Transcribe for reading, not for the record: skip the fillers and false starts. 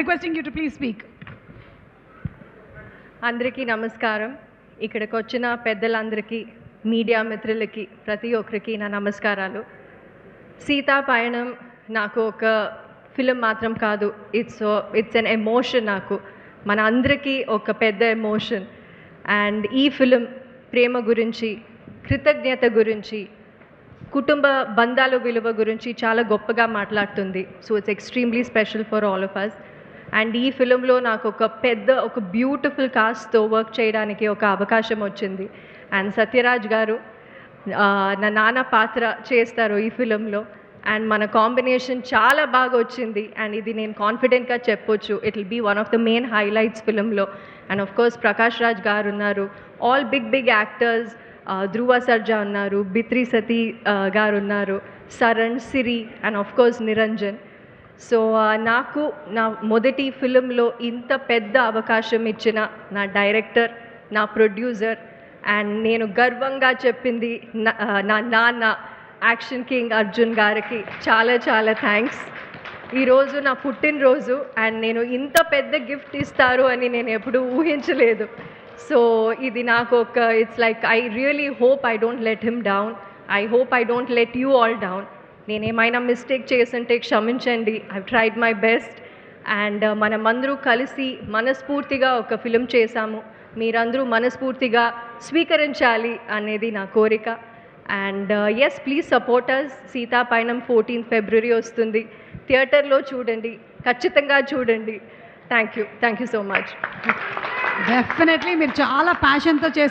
Requesting you to please speak. అందరికీ నమస్కారం. ఇక్కడికి వచ్చిన పెద్దలందరికీ, మీడియా మిత్రులకి, ప్రతి ఒక్కరికి నా నమస్కారాలు. సీతా పయణం నాకు ఒక ఫిలిం మాత్రం కాదు, ఇట్స్ ఎన్ ఎమోషన్. నాకు మన అందరికీ ఒక పెద్ద ఎమోషన్. అండ్ ఈ ఫిలిం ప్రేమ గురించి, కృతజ్ఞత గురించి, కుటుంబ బంధాల విలువ గురించి చాలా గొప్పగా మాట్లాడుతుంది. So it's extremely special for all of us. And ఈ ఫిలింలో నాకు ఒక బ్యూటిఫుల్ కాస్ట్తో వర్క్ చేయడానికి ఒక అవకాశం వచ్చింది. అండ్ సత్యరాజ్ గారు నా నాన్న పాత్ర చేస్తారు ఈ ఫిలింలో. అండ్ మన కాంబినేషన్ చాలా బాగా వచ్చింది. అండ్ ఇది నేను కాన్ఫిడెంట్గా చెప్పొచ్చు, it will be one of the main highlights ఫిలింలో. And of course Prakash Raj గారు ఉన్నారు, all big actors, Dhruva Sarja ఉన్నారు, బిత్రి సతీ గారు ఉన్నారు, Saran, Siri and of course Niranjan. So నాకు నా మొదటి ఫిలింలో ఇంత పెద్ద అవకాశం ఇచ్చిన నా డైరెక్టర్, నా ప్రొడ్యూసర్, అండ్ నేను గర్వంగా చెప్పింది నా నాన్న యాక్షన్ కింగ్ అర్జున్ గారికి చాలా చాలా థ్యాంక్స్. ఈరోజు నా పుట్టినరోజు, అండ్ నేను ఇంత పెద్ద గిఫ్ట్ ఇస్తారు అని నేను ఎప్పుడూ ఊహించలేదు. సో ఇది నాకు it's like I really hope I don't let him down. I hope I don't let you all down. నేనేమైనా మిస్టేక్ చేస్తుంటే క్షమించండి. I tried my best. And మనమందరూ కలిసి మనస్ఫూర్తిగా ఒక ఫిలిం చేశాము. మీరందరూ మనస్ఫూర్తిగా స్వీకరించాలి అనేది నా కోరిక. And yes, please support us. Seetha Payanam 14th February వస్తుంది. థియేటర్లో చూడండి, ఖచ్చితంగా చూడండి. Thank you so much. Definitely మీరు చాలా ప్యాషన్తో చేసి